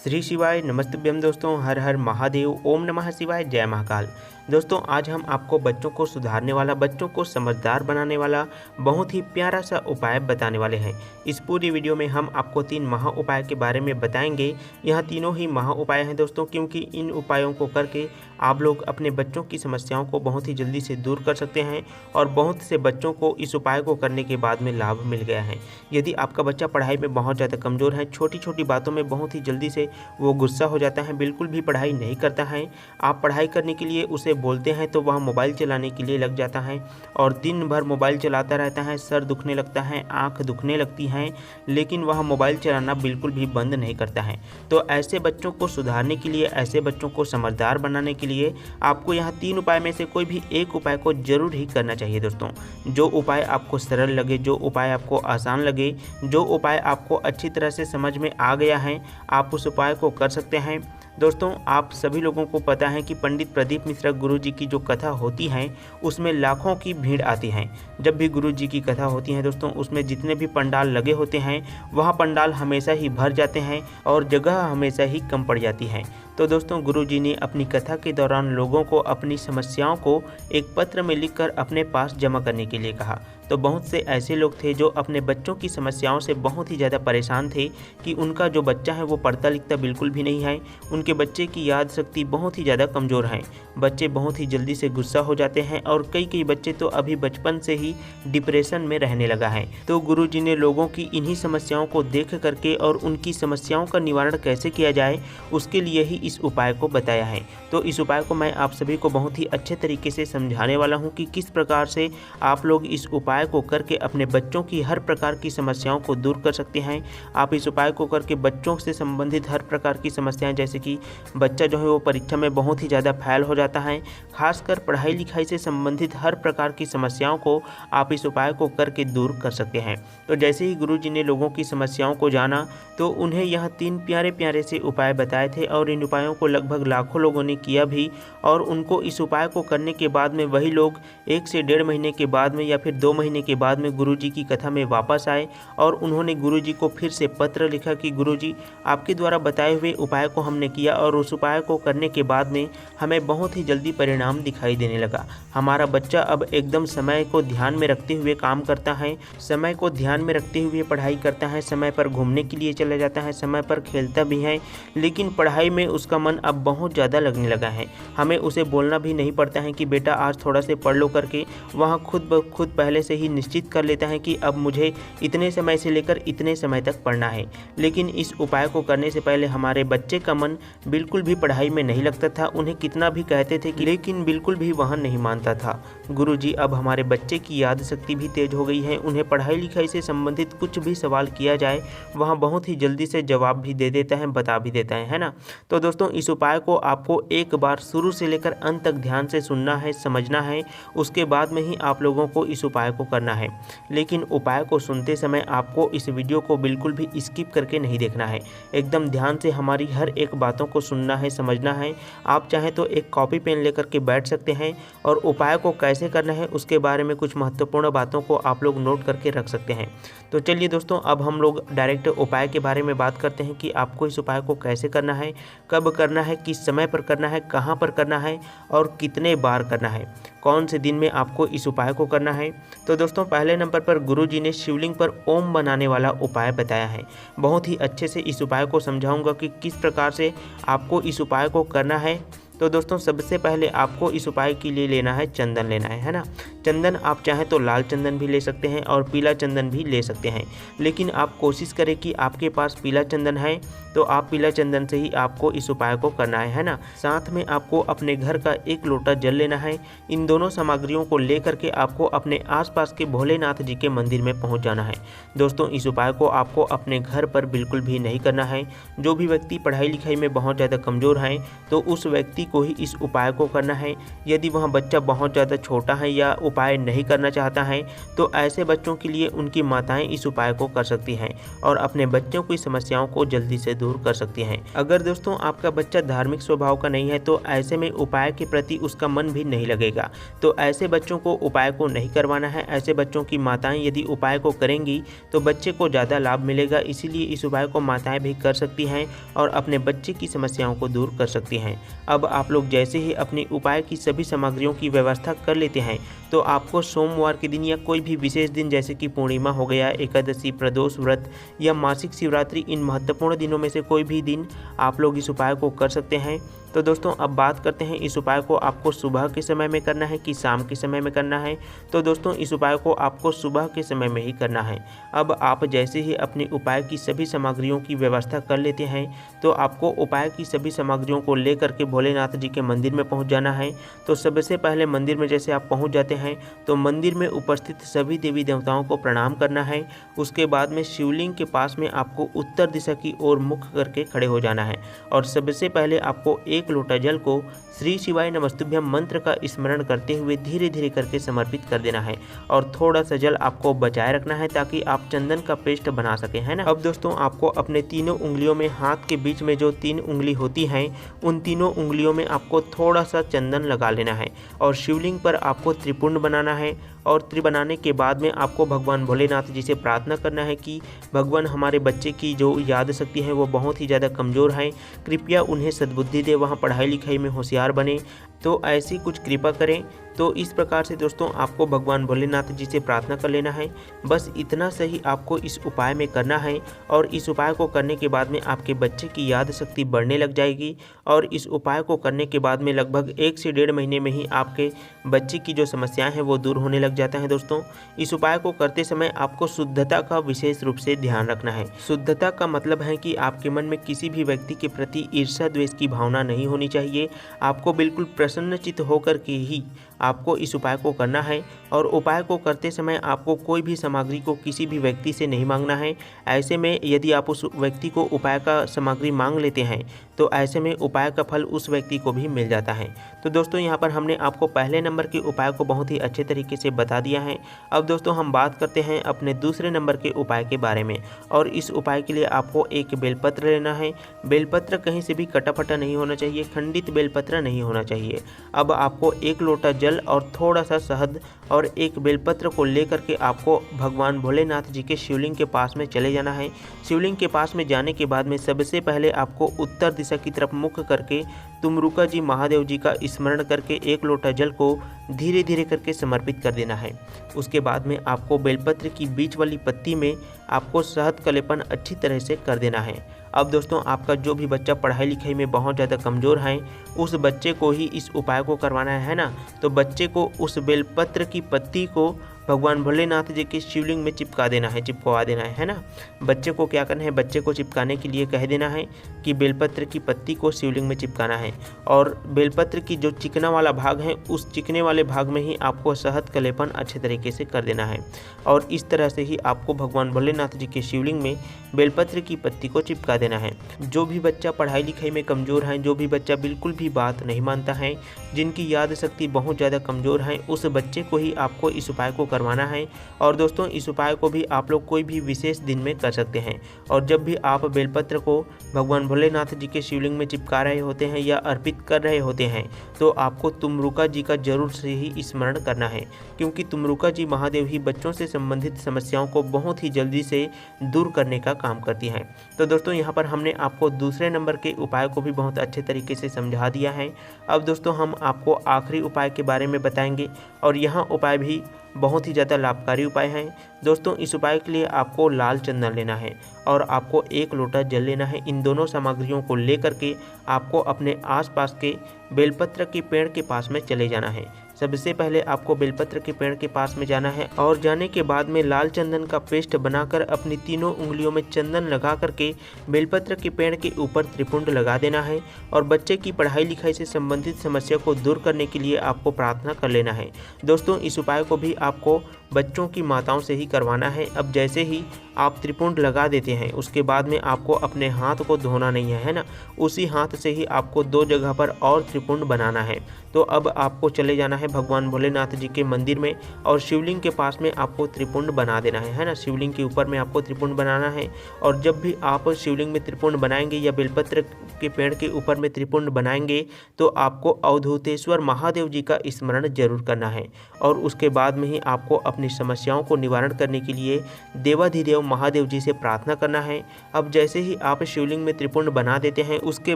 श्री शिवाय नमस्तुभ्यम दोस्तों, हर हर महादेव, ओम नमः शिवाय, जय महाकाल। दोस्तों आज हम आपको बच्चों को सुधारने वाला, बच्चों को समझदार बनाने वाला बहुत ही प्यारा सा उपाय बताने वाले हैं। इस पूरी वीडियो में हम आपको 3 महा उपाय के बारे में बताएंगे। यह तीनों ही महा उपाय हैं दोस्तों, क्योंकि इन उपायों को करके आप लोग अपने बच्चों की समस्याओं को बहुत ही जल्दी से दूर कर सकते हैं और बहुत से बच्चों को इस उपाय को करने के बाद में लाभ मिल गया है। यदि आपका बच्चा पढ़ाई में बहुत ज़्यादा कमज़ोर है, छोटी छोटी बातों में बहुत ही जल्दी से वो गुस्सा हो जाता है, बिल्कुल भी पढ़ाई नहीं करता है, आप पढ़ाई करने के लिए उसे बोलते हैं तो वह मोबाइल चलाने के लिए लग जाता है और दिन भर मोबाइल चलाता रहता है, सर दुखने लगता है, आँख दुखने लगती हैं, लेकिन वह मोबाइल चलाना बिल्कुल भी बंद नहीं करता है। तो ऐसे बच्चों को सुधारने के लिए, ऐसे बच्चों को समझदार बनाने के लिए आपको यहाँ 3 उपाय में से कोई भी एक उपाय को जरूर ही करना चाहिए दोस्तों। जो उपाय आपको सरल लगे, जो उपाय आपको आसान लगे, जो उपाय आपको अच्छी तरह से समझ में आ गया है, आप उस उपाय को कर सकते हैं। दोस्तों आप सभी लोगों को पता है कि पंडित प्रदीप मिश्रा गुरुजी की जो कथा होती है उसमें लाखों की भीड़ आती है। जब भी गुरुजी की कथा होती है दोस्तों, उसमें जितने भी पंडाल लगे होते हैं वह पंडाल हमेशा ही भर जाते हैं और जगह हमेशा ही कम पड़ जाती है। तो दोस्तों गुरुजी ने अपनी कथा के दौरान लोगों को अपनी समस्याओं को एक पत्र में लिखकर अपने पास जमा करने के लिए कहा। तो बहुत से ऐसे लोग थे जो अपने बच्चों की समस्याओं से बहुत ही ज़्यादा परेशान थे कि उनका जो बच्चा है वो पढ़ता लिखता बिल्कुल भी नहीं है, उनके बच्चे की याद शक्ति बहुत ही ज़्यादा कमज़ोर है, बच्चे बहुत ही जल्दी से गुस्सा हो जाते हैं और कई बच्चे तो अभी बचपन से ही डिप्रेशन में रहने लगा है। तो गुरुजी ने लोगों की इन्हीं समस्याओं को देख करके और उनकी समस्याओं का निवारण कैसे किया जाए उसके लिए ही इस उपाय को बताया है। तो इस उपाय को मैं आप सभी को बहुत ही अच्छे तरीके से समझाने वाला हूँ कि किस प्रकार से आप लोग इस उपाय को करके अपने बच्चों की हर प्रकार की समस्याओं को दूर कर सकते हैं। आप इस उपाय को करके बच्चों से संबंधित हर प्रकार की समस्याएं, जैसे कि बच्चा जो है वो परीक्षा में बहुत ही ज़्यादा फेल हो जाता है, खासकर पढ़ाई लिखाई से संबंधित हर प्रकार की समस्याओं को आप इस उपाय को करके दूर कर सकते हैं। तो जैसे ही गुरुजी ने लोगों की समस्याओं को जाना तो उन्हें यह 3 प्यारे प्यारे से उपाय बताए थे और इन उपायों को लगभग लाखों लोगों ने किया भी। और उनको इस उपाय को करने के बाद में वही लोग 1 से 1.5 महीने के बाद में या फिर 2 महीने के बाद में गुरुजी की कथा में वापस आए और उन्होंने गुरुजी को फिर से पत्र लिखा कि गुरुजी आपके द्वारा बताए हुए उपाय को हमने किया और उस उपाय को करने के बाद में हमें बहुत ही जल्दी परिणाम दिखाई देने लगा। हमारा बच्चा अब एकदम समय को ध्यान में रखते हुए काम करता है, समय को ध्यान में रखते हुए पढ़ाई करता है, समय पर घूमने के लिए चला जाता है, समय पर खेलता भी है, लेकिन पढ़ाई में उसका मन अब बहुत ज़्यादा लगने लगा है। हमें उसे बोलना भी नहीं पड़ता है कि बेटा आज थोड़ा से पढ़ लो करके, वहाँ खुद ब खुद पहले से ही निश्चित कर लेता है कि अब मुझे इतने समय से लेकर इतने समय तक पढ़ना है। लेकिन इस उपाय को करने से पहले हमारे बच्चे का मन बिल्कुल भी पढ़ाई में नहीं लगता था, उन्हें कितना भी कहते थे कि लेकिन बिल्कुल भी वह नहीं मानता था। गुरुजी अब हमारे बच्चे की याद शक्ति भी तेज हो गई है, उन्हें पढ़ाई लिखाई से संबंधित कुछ भी सवाल किया जाए वह बहुत ही जल्दी से जवाब भी दे देता है, बता भी देता है ना। तो दोस्तों इस उपाय को आपको एक बार शुरू से लेकर अंत तक ध्यान से सुनना है, समझना है, उसके बाद में ही आप लोगों को इस उपाय को करना है। लेकिन उपाय को सुनते समय आपको इस वीडियो को बिल्कुल भी स्किप करके नहीं देखना है, एकदम ध्यान से हमारी हर एक बातों को सुनना है, समझना है। आप चाहें तो एक कॉपी पेन लेकर के बैठ सकते हैं और उपाय को कैसे करना है उसके बारे में कुछ महत्वपूर्ण बातों को आप लोग नोट करके रख सकते हैं। तो चलिए दोस्तों अब हम लोग डायरेक्ट उपाय के बारे में बात करते हैं कि आपको इस उपाय को कैसे करना है, कब करना है, किस समय पर करना है, कहाँ पर करना है और कितने बार करना है, कौन से दिन में आपको इस उपाय को करना है। तो दोस्तों पहले नंबर पर गुरुजी ने शिवलिंग पर ओम बनाने वाला उपाय बताया है। बहुत ही अच्छे से इस उपाय को समझाऊंगा कि किस प्रकार से आपको इस उपाय को करना है। तो दोस्तों सबसे पहले आपको इस उपाय के लिए लेना है चंदन लेना है ना। चंदन आप चाहें तो लाल चंदन भी ले सकते हैं और पीला चंदन भी ले सकते हैं, लेकिन आप कोशिश करें कि आपके पास पीला चंदन है तो आप पीला चंदन से ही आपको इस उपाय को करना है ना। साथ में आपको अपने घर का 1 लोटा जल लेना है। इन दोनों सामग्रियों को लेकर के आपको अपने आसपास के भोलेनाथ जी के मंदिर में पहुंच जाना है। दोस्तों इस उपाय को आपको अपने घर पर बिल्कुल भी नहीं करना है। जो भी व्यक्ति पढ़ाई लिखाई में बहुत ज़्यादा कमज़ोर हैं तो उस व्यक्ति को ही इस उपाय को करना है। यदि वह बच्चा बहुत ज़्यादा छोटा है या उपाय नहीं करना चाहता है तो ऐसे बच्चों के लिए उनकी माताएं इस उपाय को कर सकती हैं और अपने बच्चों की समस्याओं को जल्दी से दूर कर सकती हैं। अगर दोस्तों आपका बच्चा धार्मिक स्वभाव का नहीं है तो ऐसे में उपाय के प्रति उसका मन भी नहीं लगेगा, तो ऐसे बच्चों को उपाय को नहीं करवाना है। ऐसे बच्चों की माताएं यदि उपाय को करेंगी तो बच्चे को ज़्यादा लाभ मिलेगा, इसीलिए इस उपाय को माताएं भी कर सकती हैं और अपने बच्चे की समस्याओं को दूर कर सकती हैं। अब आप लोग जैसे ही अपने उपाय की सभी सामग्रियों की व्यवस्था कर लेते हैं तो आपको सोमवार के दिन या कोई भी विशेष दिन जैसे कि पूर्णिमा हो गया, एकादशी, प्रदोष व्रत या मासिक शिवरात्रि, इन महत्वपूर्ण दिनों में से कोई भी दिन आप लोग इस उपाय को कर सकते हैं। तो दोस्तों अब बात करते हैं इस उपाय को आपको सुबह के समय में करना है कि शाम के समय में करना है। तो दोस्तों इस उपाय को आपको सुबह के समय में ही करना है। अब आप जैसे ही अपने उपाय की सभी सामग्रियों की व्यवस्था कर लेते हैं तो आपको उपाय की सभी सामग्रियों को लेकर के भोलेनाथ जी के मंदिर में पहुंच जाना है। तो सबसे पहले मंदिर में जैसे आप पहुंच जाते हैं तो मंदिर में उपस्थित सभी देवी देवताओं को प्रणाम करना है। उसके बाद में शिवलिंग के पास में आपको उत्तर दिशा की ओर मुख करके खड़े हो जाना है और सबसे पहले आपको एक लोटा जल को श्री शिवाय नमस्तुभ्यम मंत्र का स्मरण करते हुए धीरे धीरे करके समर्पित कर देना है और थोड़ा सा जल आपको बचाए रखना है ताकि आप चंदन का पेस्ट बना सके, है ना। अब दोस्तों आपको अपने तीनों उंगलियों में, हाथ के बीच में जो 3 उंगली होती हैं उन तीनों उंगलियों में आपको थोड़ा सा चंदन लगा लेना है और शिवलिंग पर आपको त्रिपुंड बनाना है और बनाने के बाद में आपको भगवान भोलेनाथ जी से प्रार्थना करना है कि भगवान हमारे बच्चे की जो याद शक्ति है वो बहुत ही ज़्यादा कमज़ोर है, कृपया उन्हें सद्बुद्धि दे, वहाँ पढ़ाई लिखाई में होशियार बने, तो ऐसी कुछ कृपा करें। तो इस प्रकार से दोस्तों आपको भगवान भोलेनाथ जी से प्रार्थना कर लेना है। बस इतना सही आपको इस उपाय में करना है और इस उपाय को करने के बाद में आपके बच्चे की याद शक्ति बढ़ने लग जाएगी और इस उपाय को करने के बाद में लगभग 1 से 1.5 महीने में ही आपके बच्चे की जो समस्याएं हैं वो दूर होने लग जाता है। दोस्तों इस उपाय को करते समय आपको शुद्धता का विशेष रूप से ध्यान रखना है। शुद्धता का मतलब है कि आपके मन में किसी भी व्यक्ति के प्रति ईर्ष्या द्वेष की भावना नहीं होनी चाहिए। आपको बिल्कुल प्रसन्नचित्त होकर के ही आपको इस उपाय को करना है और उपाय को करते समय आपको कोई भी सामग्री को किसी भी व्यक्ति से नहीं मांगना है। ऐसे में यदि आप उस व्यक्ति को उपाय का सामग्री मांग लेते हैं तो ऐसे में उपाय का फल उस व्यक्ति को भी मिल जाता है। तो दोस्तों यहाँ पर हमने आपको पहले नंबर के उपाय को बहुत ही अच्छे तरीके से बता दिया है। अब दोस्तों हम बात करते हैं अपने दूसरे नंबर के उपाय के बारे में और इस उपाय के लिए आपको एक बेलपत्र लेना है। बेलपत्र कहीं से भी कटा फटा नहीं होना चाहिए, खंडित बेलपत्र नहीं होना चाहिए। अब आपको 1 लोटा जल और थोड़ा सा शहद और एक बेलपत्र को लेकर के आपको भगवान भोलेनाथ जी के शिवलिंग के पास में चले जाना है। शिवलिंग के पास में जाने के बाद में सबसे पहले आपको उत्तर दिशा की तरफ मुख करके तुमरुका जी महादेव जी का स्मरण करके 1 लोटा जल को धीरे धीरे करके समर्पित कर देना है। उसके बाद में आपको बेलपत्र की बीच वाली पत्ती में आपको शहद का लेपन अच्छी तरह से कर देना है। अब दोस्तों आपका जो भी बच्चा पढ़ाई लिखाई में बहुत ज़्यादा कमज़ोर है उस बच्चे को ही इस उपाय को करवाना है ना। तो बच्चे को उस बेलपत्र की पत्ती को भगवान भोलेनाथ जी के शिवलिंग में चिपका देना है, चिपकवा देना है ना। बच्चे को क्या करना है, बच्चे को चिपकाने के लिए कह देना है कि बेलपत्र की पत्ती को शिवलिंग में चिपकाना है और बेलपत्र की जो चिकना वाला भाग है उस चिकने वाले भाग में ही आपको शहद का लेपन अच्छे तरीके से कर देना है और इस तरह से ही आपको भगवान भोलेनाथ जी के शिवलिंग में बेलपत्र की पत्ती को चिपका देना है। जो भी बच्चा पढ़ाई लिखाई में कमज़ोर है, जो भी बच्चा बिल्कुल भी बात नहीं मानता है, जिनकी याद शक्ति बहुत ज़्यादा कमज़ोर है, उस बच्चे को ही आपको इस उपाय को करवाना है। और दोस्तों इस उपाय को भी आप लोग कोई भी विशेष दिन में कर सकते हैं और जब भी आप बेलपत्र को भगवान भोलेनाथ जी के शिवलिंग में चिपका रहे होते हैं या अर्पित कर रहे होते हैं तो आपको तुमरुका जी का जरूर से ही स्मरण करना है, क्योंकि तुमरुका जी महादेव ही बच्चों से संबंधित समस्याओं को बहुत ही जल्दी से दूर करने का काम करती हैं। तो दोस्तों यहाँ पर हमने आपको दूसरे नंबर के उपाय को भी बहुत अच्छे तरीके से समझा दिया है। अब दोस्तों हम आपको आखिरी उपाय के बारे में बताएंगे और यहाँ उपाय भी बहुत ही ज़्यादा लाभकारी उपाय है। दोस्तों इस उपाय के लिए आपको लाल चंदन लेना है और आपको 1 लोटा जल लेना है। इन दोनों सामग्रियों को लेकर के आपको अपने आसपास के बेलपत्र के पेड़ के पास में चले जाना है। सबसे पहले आपको बेलपत्र के पेड़ के पास में जाना है और जाने के बाद में लाल चंदन का पेस्ट बनाकर अपनी तीनों उंगलियों में चंदन लगा करके बेलपत्र के पेड़ के ऊपर त्रिपुंड लगा देना है और बच्चे की पढ़ाई लिखाई से संबंधित समस्या को दूर करने के लिए आपको प्रार्थना कर लेना है। दोस्तों इस उपाय को भी आपको बच्चों की माताओं से ही करवाना है। अब जैसे ही आप त्रिपुंड लगा देते हैं उसके बाद में आपको अपने हाथ को धोना नहीं है ना, उसी हाथ से ही आपको 2 जगह पर और त्रिपुंड बनाना है। तो अब आपको चले जाना है भगवान भोलेनाथ जी के मंदिर में और शिवलिंग के पास में आपको त्रिपुंड बना देना है ना, शिवलिंग के ऊपर में आपको त्रिपुंड बनाना है। और जब भी आप शिवलिंग में त्रिपुंड बनाएंगे या बेलपत्र के पेड़ के ऊपर में त्रिपुंड बनाएंगे तो आपको अवधूतेश्वर महादेव जी का स्मरण जरूर करना है। और उसके बाद में ही आपको अपनी समस्याओं को निवारण करने के लिए देवाधिदेव महादेव जी से प्रार्थना करना है। अब जैसे ही आप शिवलिंग में त्रिपुंड बना देते हैं उसके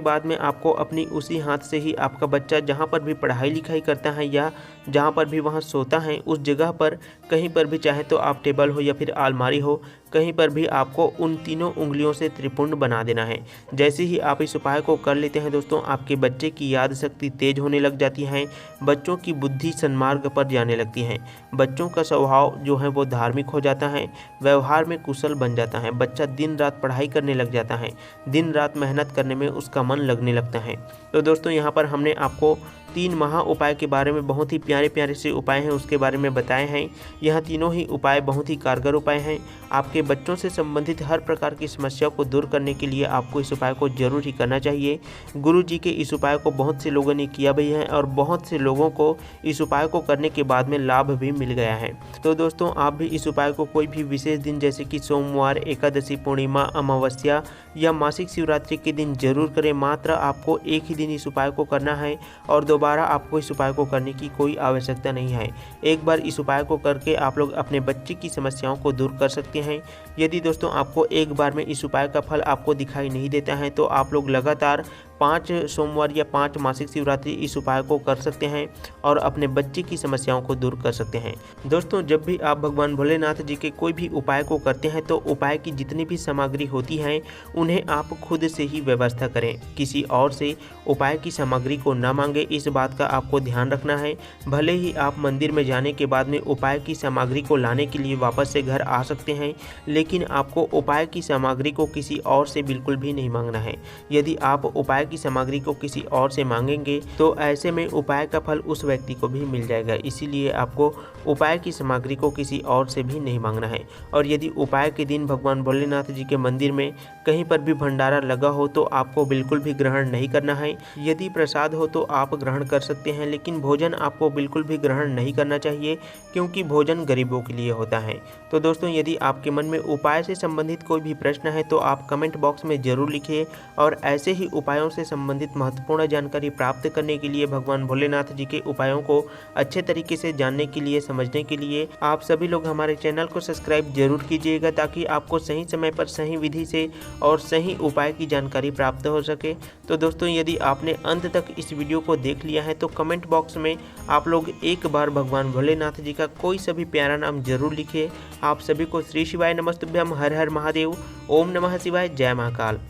बाद में आपको अपनी उसी हाथ से ही आपका बच्चा जहाँ पर भी पढ़ाई लिखाई करता है या जहाँ पर भी वहाँ सोता है उस जगह पर कहीं पर भी, चाहे तो आप टेबल हो या फिर अलमारी हो, कहीं पर भी आपको उन तीनों उंगलियों से त्रिपुंड बना देना है। जैसे ही आप इस उपाय को कर लेते हैं दोस्तों, आपके बच्चे की याद शक्ति तेज होने लग जाती है, बच्चों की बुद्धि सन्मार्ग पर जाने लगती है, बच्चों का स्वभाव जो है वो धार्मिक हो जाता है, व्यवहार में कुशल बन जाता है, बच्चा दिन रात पढ़ाई करने लग जाता है, दिन रात मेहनत करने में उसका मन लगने लगता है। तो दोस्तों यहाँ पर हमने आपको 3 महा उपाय के बारे में, बहुत ही प्यारे प्यारे से उपाय हैं उसके बारे में बताए हैं। यह तीनों ही उपाय बहुत ही कारगर उपाय हैं। आपके बच्चों से संबंधित हर प्रकार की समस्या को दूर करने के लिए आपको इस उपाय को जरूर ही करना चाहिए। गुरु जी के इस उपाय को बहुत से लोगों ने किया भी है और बहुत से लोगों को इस उपाय को करने के बाद में लाभ भी मिल गया है। तो दोस्तों आप भी इस उपाय को कोई भी विशेष दिन जैसे कि सोमवार, एकादशी, पूर्णिमा, अमावस्या या मासिक शिवरात्रि के दिन जरूर करें। मात्र आपको एक ही दिन इस उपाय को करना है और दोबारा आपको इस उपाय को करने की कोई आवश्यकता नहीं है। एक बार इस उपाय को करके आप लोग अपने बच्चे की समस्याओं को दूर कर सकते हैं। यदि दोस्तों आपको एक बार में इस उपाय का फल आपको दिखाई नहीं देता है तो आप लोग लगातार 5 सोमवार या 5 मासिक शिवरात्रि इस उपाय को कर सकते हैं और अपने बच्चे की समस्याओं को दूर कर सकते हैं। दोस्तों जब भी आप भगवान भोलेनाथ जी के कोई भी उपाय को करते हैं तो उपाय की जितनी भी सामग्री होती है उन्हें आप खुद से ही व्यवस्था करें, किसी और से उपाय की सामग्री को न मांगे, इस बात का आपको ध्यान रखना है। भले ही आप मंदिर में जाने के बाद में उपाय की सामग्री को लाने के लिए वापस से घर आ सकते हैं, लेकिन आपको उपाय की सामग्री को किसी और से बिल्कुल भी नहीं मांगना है। यदि आप उपाय की सामग्री को किसी और से मांगेंगे तो ऐसे में उपाय का फल उस व्यक्ति को भी मिल जाएगा। इसीलिए आपको उपाय की सामग्री को किसी और से भी नहीं मांगना है। और यदि उपाय के दिन भगवान भोलेनाथ जी के मंदिर में कहीं पर भी भंडारा लगा हो तो आपको बिल्कुल भी ग्रहण नहीं करना है। यदि प्रसाद हो तो आप ग्रहण कर सकते हैं, लेकिन भोजन आपको बिल्कुल भी ग्रहण नहीं करना चाहिए क्योंकि भोजन गरीबों के लिए होता है। तो दोस्तों यदि आपके मन में उपाय से संबंधित कोई भी प्रश्न है तो आप कमेंट बॉक्स में जरूर लिखिए। और ऐसे ही उपायों से संबंधित महत्वपूर्ण जानकारी प्राप्त करने के लिए, भगवान भोलेनाथ जी के उपायों को अच्छे तरीके से जानने के लिए, समझने के लिए आप सभी लोग हमारे चैनल को सब्सक्राइब जरूर कीजिएगा ताकि आपको सही समय पर सही विधि से और सही उपाय की जानकारी प्राप्त हो सके। तो दोस्तों यदि आपने अंत तक इस वीडियो को देख लिया है तो कमेंट बॉक्स में आप लोग एक बार भगवान भोलेनाथ जी का कोई सा भी प्यारा नाम जरूर लिखिए। आप सभी को श्री शिवाय नमस्तुभ्यम, हर हर महादेव, ओम नमः शिवाय, जय महाकाल।